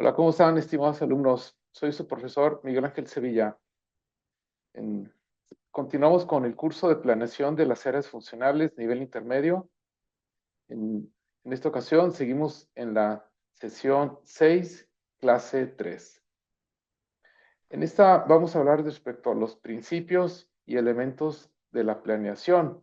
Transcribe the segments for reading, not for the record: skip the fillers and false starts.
Hola, ¿cómo están, estimados alumnos? Soy su profesor Miguel Ángel Sevilla. En- Continuamos con el curso de planeación de las áreas funcionales, nivel intermedio. En esta ocasión seguimos en la sesión 6, clase 3. En esta vamos a hablar respecto a los principios y elementos de la planeación.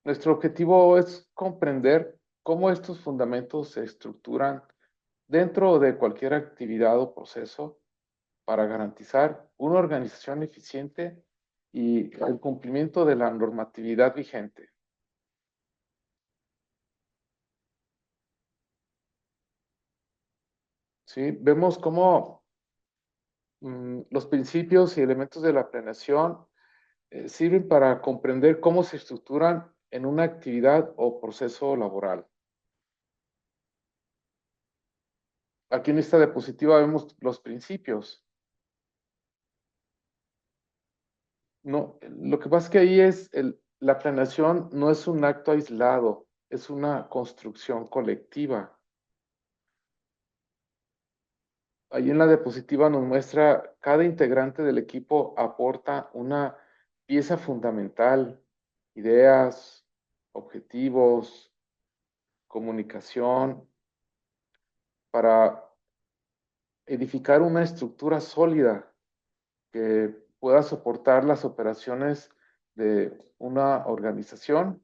Nuestro objetivo es comprender cómo estos fundamentos se estructuran dentro de cualquier actividad o proceso para garantizar una organización eficiente y el cumplimiento de la normatividad vigente. ¿Sí? Vemos cómo los principios y elementos de la planeación sirven para comprender cómo se estructuran en una actividad o proceso laboral. Aquí en esta diapositiva vemos los principios. No, lo que pasa es que ahí la planeación no es un acto aislado, es una construcción colectiva. Ahí en la diapositiva nos muestra cada integrante del equipo aporta una pieza fundamental, ideas, objetivos, comunicación, para edificar una estructura sólida que pueda soportar las operaciones de una organización.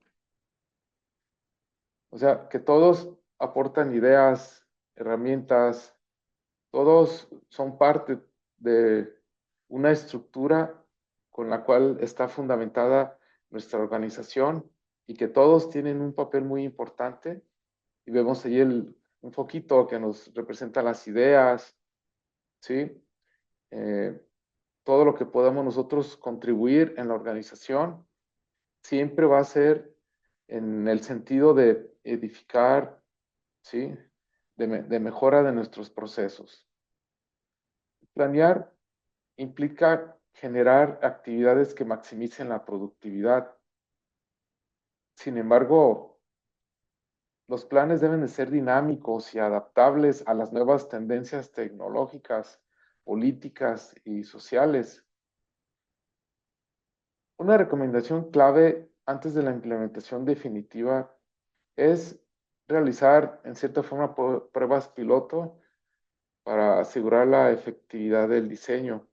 O sea, que todos aportan ideas, herramientas, todos son parte de una estructura con la cual está fundamentada nuestra organización y que todos tienen un papel muy importante. Y vemos ahí un foquito que nos representa las ideas, ¿sí? Eh, Todo lo que podamos nosotros contribuir en la organización siempre va a ser en el sentido de edificar, ¿sí? De mejora de nuestros procesos. Planear implica generar actividades que maximicen la productividad. Sin embargo, los planes deben de ser dinámicos y adaptables a las nuevas tendencias tecnológicas, políticas y sociales. Una recomendación clave antes de la implementación definitiva es realizar, en cierta forma, pruebas piloto para asegurar la efectividad del diseño.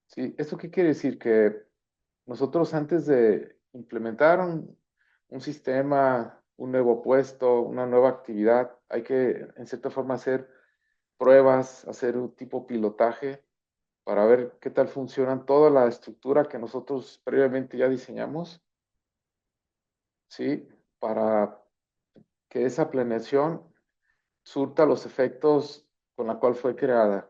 ¿Sí? ¿Esto qué quiere decir? Que nosotros antes de implementar un sistema, un nuevo puesto, una nueva actividad, hay que, en cierta forma, hacer pruebas, hacer un tipo pilotaje para ver qué tal funcionan toda la estructura que nosotros previamente ya diseñamos, ¿sí? Para que esa planeación surta los efectos con la cual fue creada.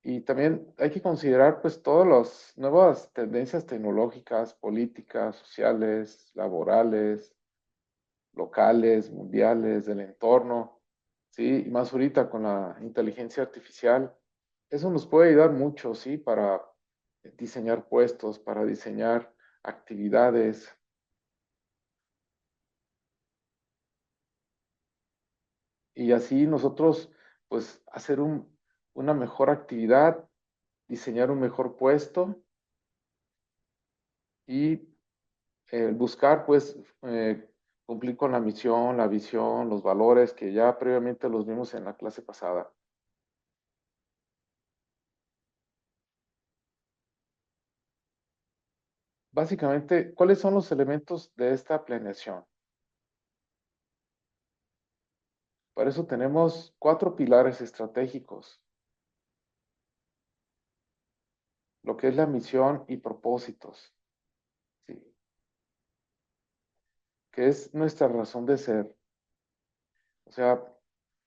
Y también hay que considerar pues todas las nuevas tendencias tecnológicas, políticas, sociales, laborales, locales, mundiales, del entorno, ¿sí? Y más ahorita con la inteligencia artificial. Eso nos puede ayudar mucho, ¿sí? Para diseñar puestos, para diseñar actividades. Y así nosotros pues hacer una mejor actividad, diseñar un mejor puesto y buscar pues cumplir con la misión, la visión, los valores que ya previamente los vimos en la clase pasada. Básicamente, ¿cuáles son los elementos de esta planeación? Para eso tenemos 4 pilares estratégicos, lo que es la misión y propósitos, ¿sí? Que es nuestra razón de ser. O sea,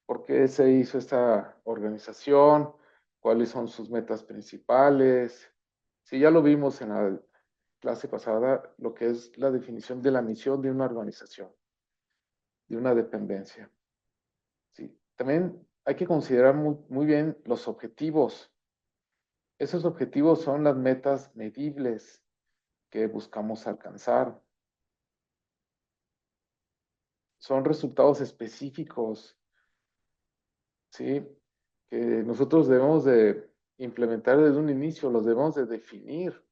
¿por qué se hizo esta organización? ¿Cuáles son sus metas principales? Sí, ya lo vimos en la clase pasada, lo que es la definición de la misión de una organización, de una dependencia. Sí. También hay que considerar muy bien los objetivos. Esos objetivos son las metas medibles que buscamos alcanzar. Son resultados específicos, ¿sí? Que nosotros debemos de implementar desde un inicio, los debemos de definir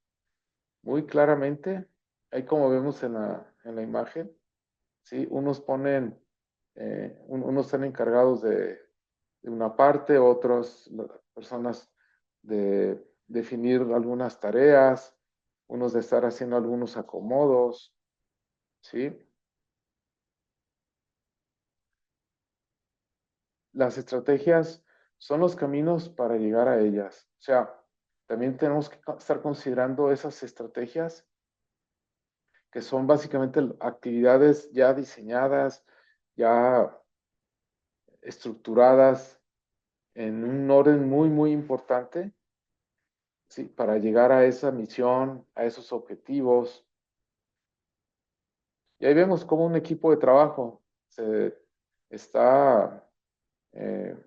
muy claramente. Ahí como vemos en la imagen, ¿sí? Unos están encargados de una parte, otras personas de definir algunas tareas, unos de estar haciendo algunos acomodos, ¿sí? Las estrategias son los caminos para llegar a ellas. O sea, también tenemos que estar considerando esas estrategias que son básicamente actividades ya diseñadas, ya estructuradas en un orden muy, muy importante, ¿sí? Para llegar a esa misión, a esos objetivos. Y ahí vemos cómo un equipo de trabajo se está eh,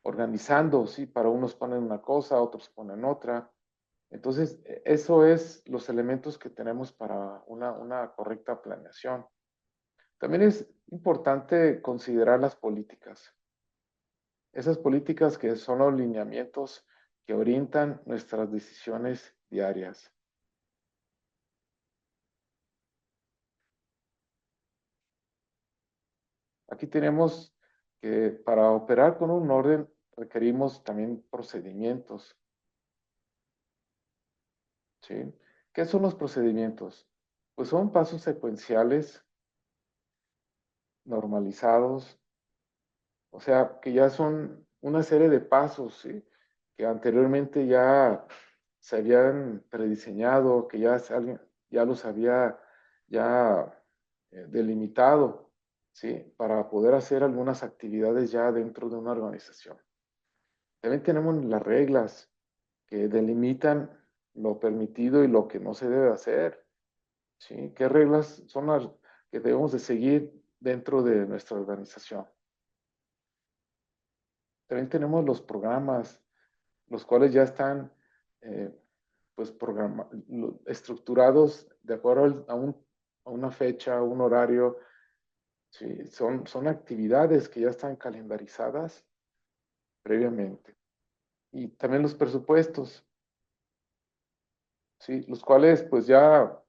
organizando, ¿sí? Para unos ponen una cosa, otros ponen otra. Entonces, eso es los elementos que tenemos para una correcta planeación. También es importante considerar las políticas. Esas políticas que son los lineamientos que orientan nuestras decisiones diarias. Aquí tenemos que para operar con un orden requerimos también procedimientos, ¿sí? ¿Qué son los procedimientos? Pues son pasos secuenciales normalizados, o sea, que ya son una serie de pasos, ¿sí? Que anteriormente ya se habían prediseñado, que alguien ya los había ya delimitado, ¿sí? Para poder hacer algunas actividades ya dentro de una organización. También tenemos las reglas que delimitan lo permitido y lo que no se debe hacer, ¿sí? ¿Qué reglas son las que debemos de seguir dentro de nuestra organización? También tenemos los programas, los cuales ya están eh, pues estructurados de acuerdo a una fecha, un horario. Sí, son actividades que ya están calendarizadas previamente. Y también los presupuestos, ¿sí? Los cuales pues ya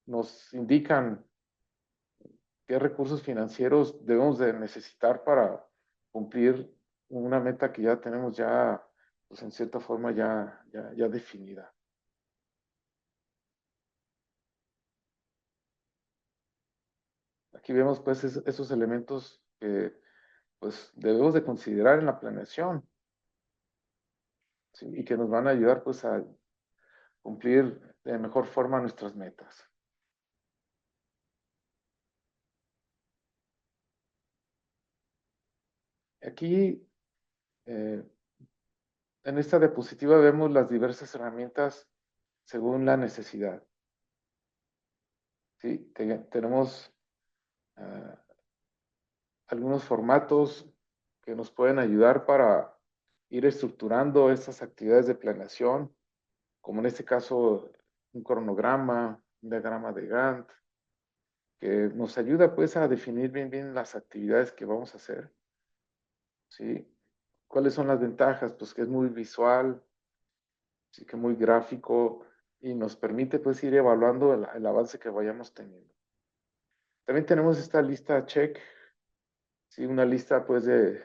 nos indican qué recursos financieros debemos de necesitar para cumplir una meta que ya tenemos ya, pues en cierta forma ya definida. Aquí vemos pues esos elementos que pues debemos de considerar en la planeación, ¿sí? Y que nos van a ayudar pues a cumplir de mejor forma nuestras metas. Aquí eh, en esta diapositiva vemos las diversas herramientas según la necesidad. ¿Sí? Tenemos uh, algunos formatos que nos pueden ayudar para ir estructurando estas actividades de planeación, como en este caso un cronograma, un diagrama de Gantt, que nos ayuda pues a definir bien las actividades que vamos a hacer, ¿sí? ¿Cuáles son las ventajas? Pues que es muy visual, sí que muy gráfico y nos permite pues ir evaluando el avance que vayamos teniendo. También tenemos esta lista check, ¿sí? Una lista pues de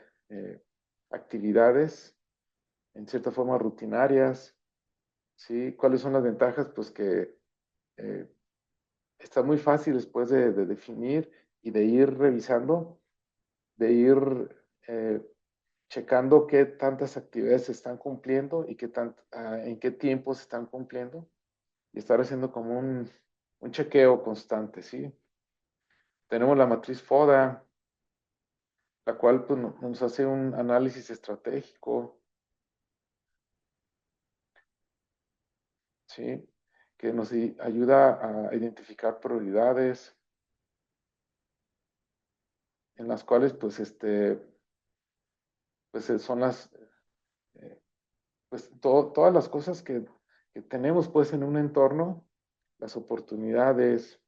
actividades en cierta forma rutinarias, ¿sí? ¿Cuáles son las ventajas? Pues que eh, está muy fácil después de definir y de ir revisando, de ir eh, checando qué tantas actividades se están cumpliendo y en qué tiempo se están cumpliendo y estar haciendo como un chequeo constante, ¿sí? Tenemos la matriz FODA, la cual pues, nos hace un análisis estratégico, ¿sí? Que nos ayuda a identificar prioridades, en las cuales pues, son las pues todas las cosas que tenemos pues en un entorno, las oportunidades,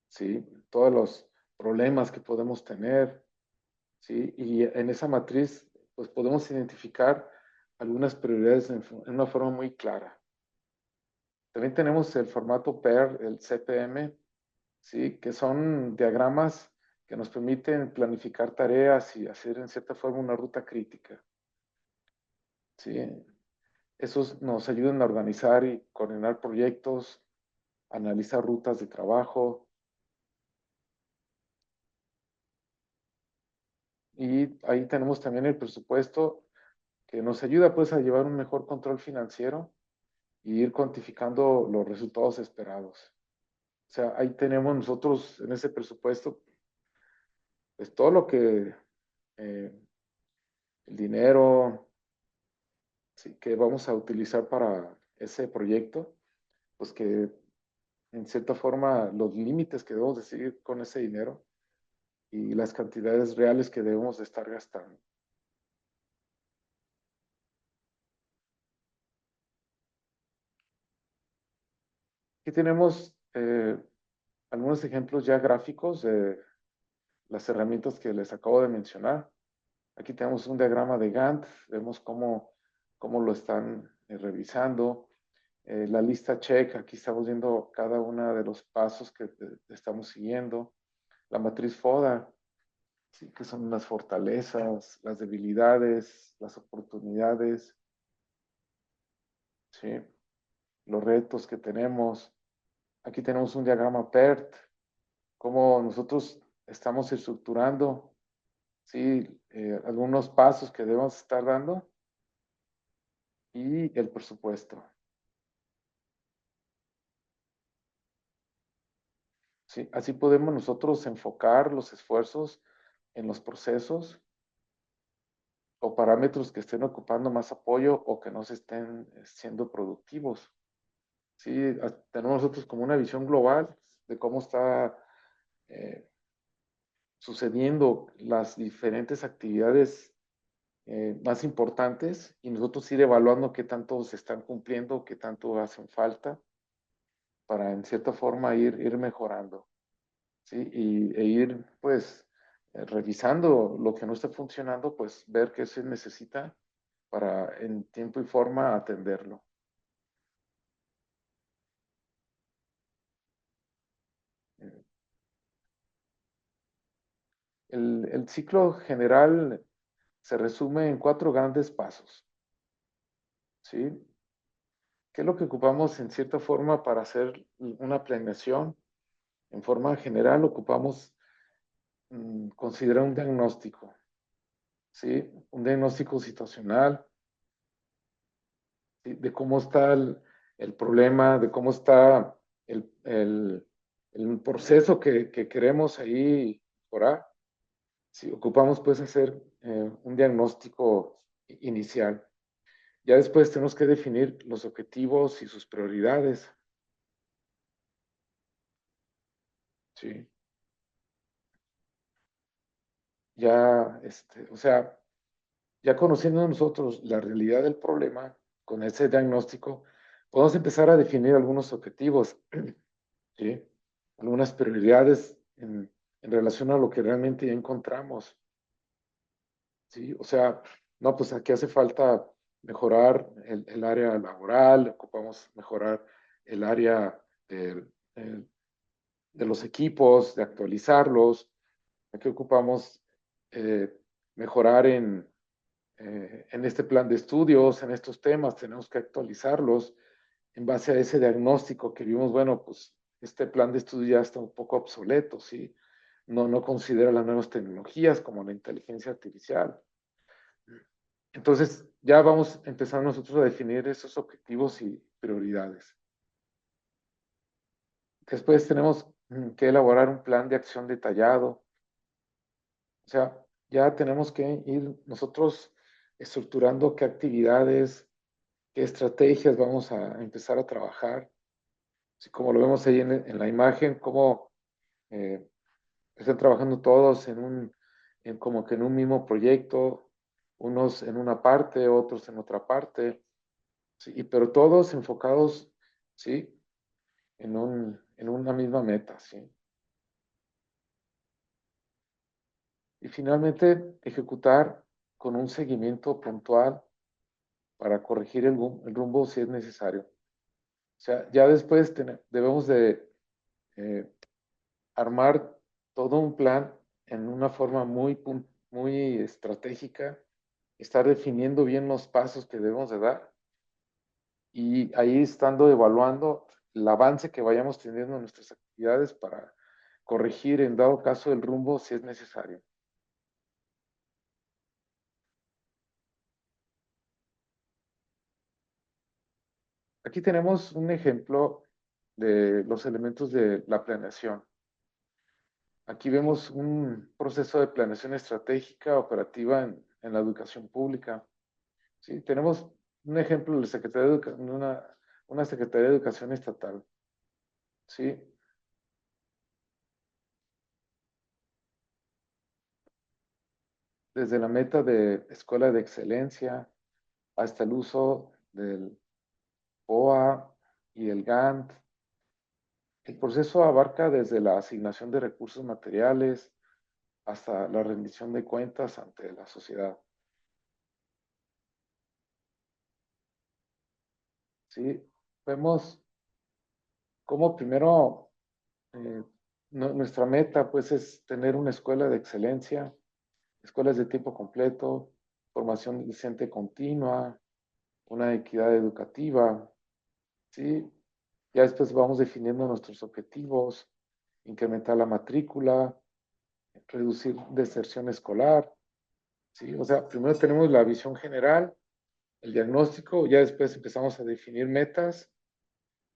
¿sí? Todos los problemas que podemos tener, ¿sí? Y en esa matriz pues podemos identificar algunas prioridades en una forma muy clara. También tenemos el formato PER, el CPM, ¿sí? Que son diagramas que nos permiten planificar tareas y hacer en cierta forma una ruta crítica, ¿sí? Esos nos ayudan a organizar y coordinar proyectos, analizar rutas de trabajo y ahí tenemos también el presupuesto que nos ayuda pues a llevar un mejor control financiero y ir cuantificando los resultados esperados. O sea, ahí tenemos nosotros en ese presupuesto pues todo lo que eh, el dinero, sí, que vamos a utilizar para ese proyecto, pues que en cierta forma los límites que debemos de seguir con ese dinero y las cantidades reales que debemos de estar gastando. Aquí tenemos algunos ejemplos ya gráficos de las herramientas que les acabo de mencionar. Aquí tenemos un diagrama de Gantt, vemos cómo lo están revisando. La lista check, aquí estamos viendo cada uno de los pasos que estamos siguiendo. La matriz FODA, ¿sí? Que son las fortalezas, las debilidades, las oportunidades, ¿sí? Los retos que tenemos. Aquí tenemos un diagrama PERT, cómo nosotros estamos estructurando, ¿sí? Algunos pasos que debemos estar dando y el presupuesto, ¿sí? Así podemos nosotros enfocar los esfuerzos en los procesos o parámetros que estén ocupando más apoyo o que no se estén siendo productivos. Sí, tenemos nosotros como una visión global de cómo está eh, sucediendo las diferentes actividades más importantes y nosotros ir evaluando qué tanto se están cumpliendo, qué tanto hacen falta para en cierta forma ir mejorando, ¿sí? E ir pues revisando lo que no está funcionando, pues ver qué se necesita para en tiempo y forma atenderlo. El ciclo general se resume en cuatro grandes pasos, ¿sí? ¿Qué es lo que ocupamos en cierta forma para hacer una planeación? En forma general ocupamos considerar un diagnóstico, ¿sí? Un diagnóstico situacional, ¿sí? De cómo está el problema, de cómo está el proceso que queremos ahí mejorar. Sí, ocupamos pues hacer un diagnóstico inicial. Ya después tenemos que definir los objetivos y sus prioridades. Sí. Ya, o sea, ya conociendo nosotros la realidad del problema con ese diagnóstico, podemos empezar a definir algunos objetivos, ¿sí? Algunas prioridades en relación a lo que realmente ya encontramos, ¿sí? O sea, no, pues aquí hace falta mejorar el área laboral, ocupamos mejorar el área de, de los equipos, de actualizarlos, aquí ocupamos eh, mejorar en este plan de estudios, en estos temas, tenemos que actualizarlos en base a ese diagnóstico que vimos, bueno, pues este plan de estudio ya está un poco obsoleto, ¿sí? No considera las nuevas tecnologías como la inteligencia artificial. Entonces, ya vamos empezando nosotros a definir esos objetivos y prioridades. Después tenemos que elaborar un plan de acción detallado. O sea, ya tenemos que ir nosotros estructurando qué actividades, qué estrategias vamos a empezar a trabajar. Así como lo vemos ahí en la imagen, cómo eh, están trabajando todos como que en un mismo proyecto, unos en una parte, otros en otra parte, ¿sí? Pero todos enfocados, ¿sí? En una misma meta, ¿sí? Y finalmente, ejecutar con un seguimiento puntual para corregir el rumbo si es necesario. O sea, ya después debemos de armar todo un plan en una forma muy estratégica, estar definiendo bien los pasos que debemos de dar y ahí estando evaluando el avance que vayamos teniendo en nuestras actividades para corregir en dado caso el rumbo si es necesario. Aquí tenemos un ejemplo de los elementos de la planeación. Aquí vemos un proceso de planeación estratégica operativa en la educación pública. ¿Sí? Tenemos un ejemplo de la Secretaría de una Secretaría de Educación Estatal. ¿Sí? Desde la meta de escuela de excelencia hasta el uso del POA y el GANT. El proceso abarca desde la asignación de recursos materiales hasta la rendición de cuentas ante la sociedad. ¿Sí? Vemos cómo primero nuestra meta pues es tener una escuela de excelencia, escuelas de tiempo completo, formación docente continua, una equidad educativa, ¿sí? Ya después vamos definiendo nuestros objetivos, incrementar la matrícula, reducir deserción escolar, ¿sí? O sea, primero tenemos la visión general, el diagnóstico, ya después empezamos a definir metas,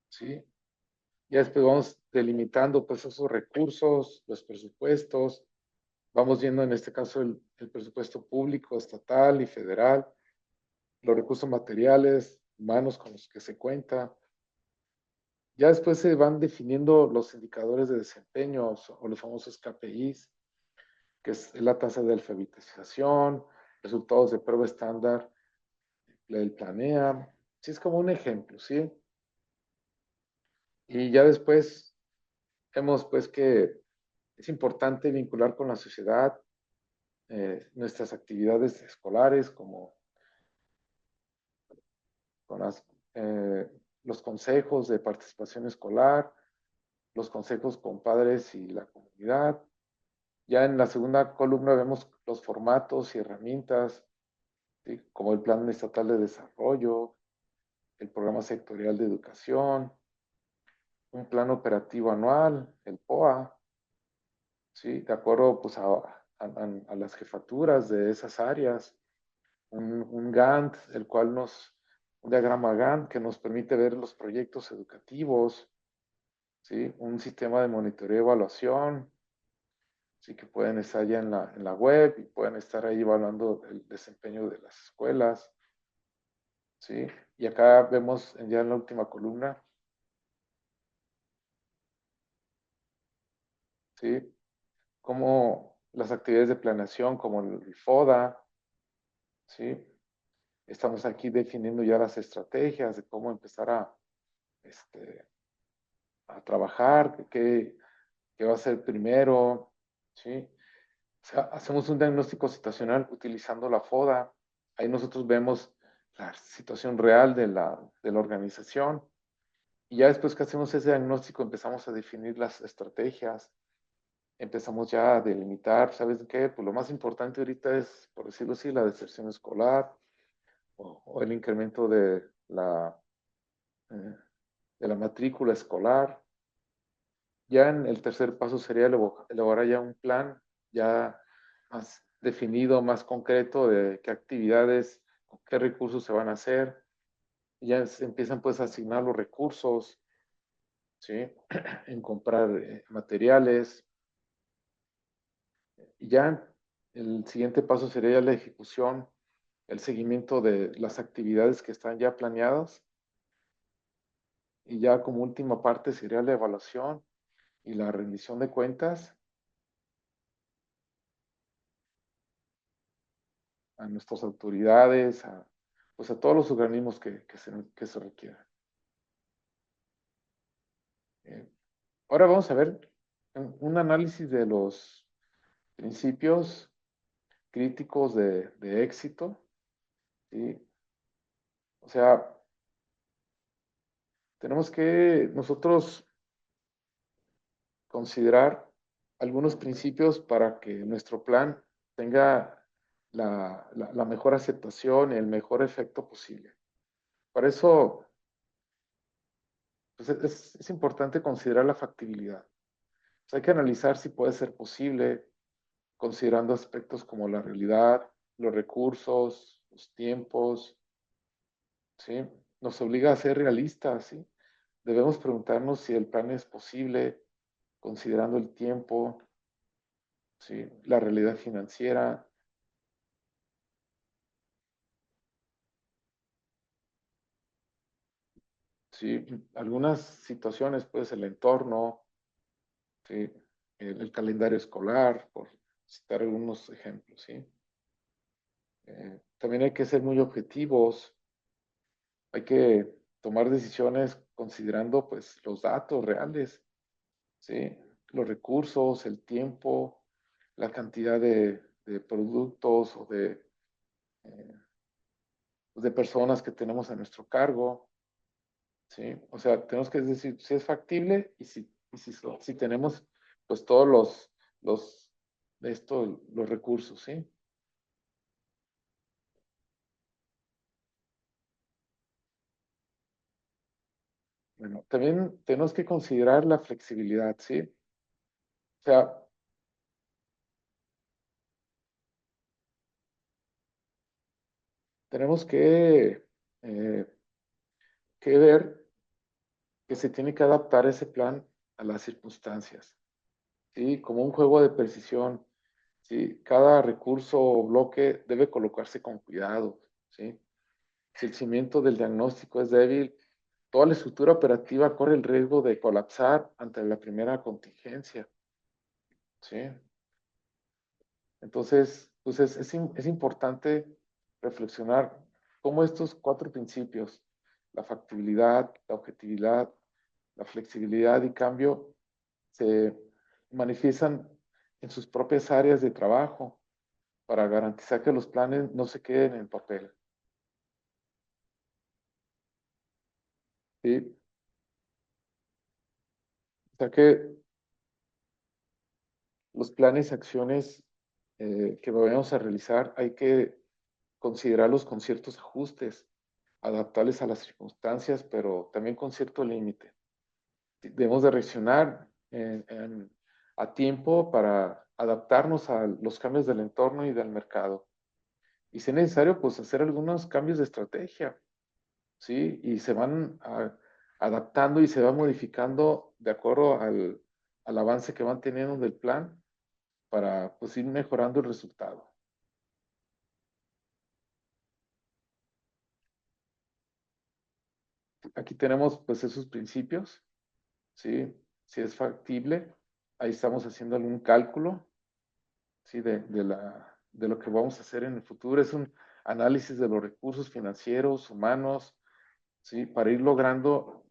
¿sí? Ya después vamos delimitando pues esos recursos, los presupuestos, vamos viendo en este caso el presupuesto público, estatal y federal, los recursos materiales, humanos con los que se cuenta. Ya después se van definiendo los indicadores de desempeño o los famosos KPIs, que es la tasa de alfabetización, resultados de prueba estándar del Planea. Sí, es como un ejemplo, ¿sí? Y ya después vemos pues que es importante vincular con la sociedad nuestras actividades escolares, como con los consejos de participación escolar, los consejos con padres y la comunidad. Ya en la segunda columna vemos los formatos y herramientas, ¿sí? Como el Plan Estatal de Desarrollo, el Programa Sectorial de Educación, un plan operativo anual, el POA, ¿sí? De acuerdo pues, a las jefaturas de esas áreas, un Gantt, un diagrama Gantt que nos permite ver los proyectos educativos, ¿sí? Un sistema de monitoreo y evaluación, ¿sí? Que pueden estar ya en la web y pueden estar ahí evaluando el desempeño de las escuelas, ¿sí? Y acá vemos ya en la última columna, ¿sí? Como las actividades de planeación, como el FODA, ¿sí? Estamos aquí definiendo ya las estrategias de cómo empezar este, a trabajar, qué va a ser primero, ¿sí? O sea, hacemos un diagnóstico situacional utilizando la FODA. Ahí nosotros vemos la situación real de la organización. Y ya después que hacemos ese diagnóstico, empezamos a definir las estrategias, empezamos ya a delimitar, ¿sabes qué? Pues lo más importante ahorita es, por decirlo así, la deserción escolar o el incremento eh, de la matrícula escolar. Ya en el tercer paso sería elaborar ya un plan ya más definido, más concreto de qué actividades, qué recursos se van a hacer. Ya se empiezan pues a asignar los recursos, ¿sí? En comprar materiales. Y ya el siguiente paso sería la ejecución, el seguimiento de las actividades que están ya planeadas. Y ya como última parte sería la evaluación y la rendición de cuentas. a nuestras autoridades, pues a todos los organismos que se requieran. Eh, Ahora vamos a ver un análisis de los principios críticos de éxito, ¿sí? O sea, tenemos que nosotros considerar algunos principios para que nuestro plan tenga la mejor aceptación y el mejor efecto posible. Para eso, pues es importante considerar la factibilidad. Pues hay que analizar si puede ser posible, considerando aspectos como la realidad, los recursos, los tiempos, ¿sí? Nos obliga a ser realistas, ¿sí? Debemos preguntarnos si el plan es posible, considerando el tiempo, ¿sí? La realidad financiera, ¿sí? Algunas situaciones, pues el entorno, ¿sí? El calendario escolar, por citar algunos ejemplos, ¿sí? También hay que ser muy objetivos, hay que tomar decisiones considerando pues los datos reales, ¿sí? Los recursos, el tiempo, la cantidad de productos o eh, de personas que tenemos a nuestro cargo, ¿sí? O sea, tenemos que decir si es factible si tenemos pues todos los, los recursos, ¿sí? Bueno, también tenemos que considerar la flexibilidad, ¿sí? O sea, tenemos eh, que ver que se tiene que adaptar ese plan a las circunstancias, ¿sí? Como un juego de precisión, ¿sí? Cada recurso o bloque debe colocarse con cuidado, ¿sí? Si el cimiento del diagnóstico es débil, toda la estructura operativa corre el riesgo de colapsar ante la primera contingencia, ¿sí? Entonces, pues es importante reflexionar cómo estos cuatro principios, la factibilidad, la objetividad, la flexibilidad y cambio, se manifiestan en sus propias áreas de trabajo para garantizar que los planes no se queden en papel. ¿Sí? O sea que los planes y acciones que vayamos a realizar hay que considerarlos con ciertos ajustes, adaptables a las circunstancias, pero también con cierto límite. Debemos de reaccionar a tiempo para adaptarnos a los cambios del entorno y del mercado. Y si es necesario, pues hacer algunos cambios de estrategia, ¿sí? Y se van adaptando y se va modificando de acuerdo al avance que van teniendo del plan para pues ir mejorando el resultado. Aquí tenemos pues esos principios, ¿sí? Si es factible, ahí estamos haciendo algún cálculo, ¿sí? De lo que vamos a hacer en el futuro. Es un análisis de los recursos financieros, humanos, ¿sí? Para ir logrando,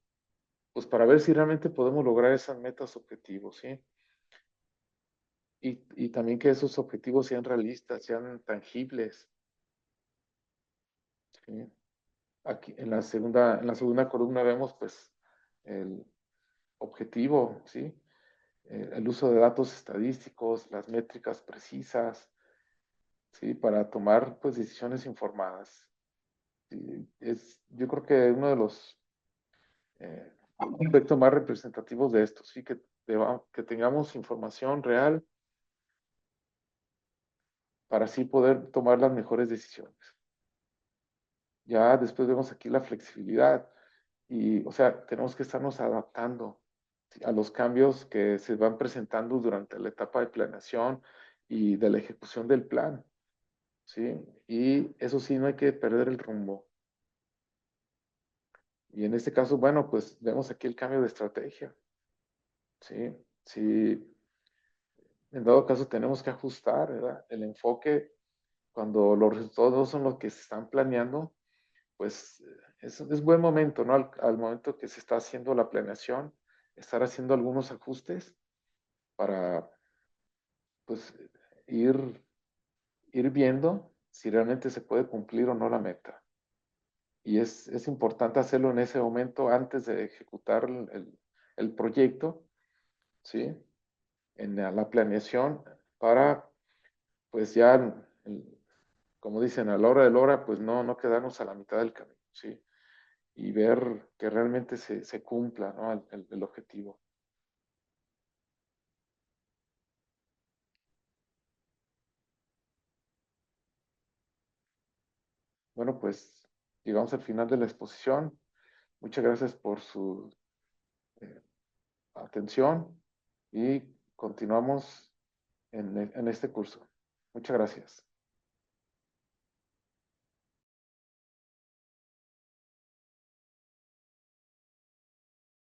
pues para ver si realmente podemos lograr esas metas objetivos, ¿sí? Y también que esos objetivos sean realistas, sean tangibles, ¿sí? Aquí en la segunda columna vemos pues el objetivo, ¿sí? El uso de datos estadísticos, las métricas precisas, ¿sí? Para tomar pues decisiones informadas. ¿Sí? Yo creo que uno de los aspectos más representativos de esto, ¿sí? Que tengamos información real para así poder tomar las mejores decisiones. Ya después vemos aquí la flexibilidad y, o sea, tenemos que estarnos adaptando, ¿sí? A los cambios que se van presentando durante la etapa de planeación y de la ejecución del plan, ¿sí? Y eso sí, no hay que perder el rumbo. Y en este caso, bueno, pues vemos aquí el cambio de estrategia, ¿sí? Sí, en dado caso tenemos que ajustar, ¿verdad? El enfoque cuando los resultados no son los que se están planeando, pues es buen momento, ¿no? Al momento que se está haciendo la planeación, estar haciendo algunos ajustes para, pues, ir, ir viendo si realmente se puede cumplir o no la meta. Y es importante hacerlo en ese momento antes de ejecutar el proyecto, ¿sí? En la planeación para, pues ya, como dicen, a la hora de la hora, pues no quedarnos a la mitad del camino, ¿sí? Y ver que realmente se cumpla, ¿no? El objetivo. Bueno, pues llegamos al final de la exposición. Muchas gracias por su eh, atención y continuamos en este curso. Muchas gracias.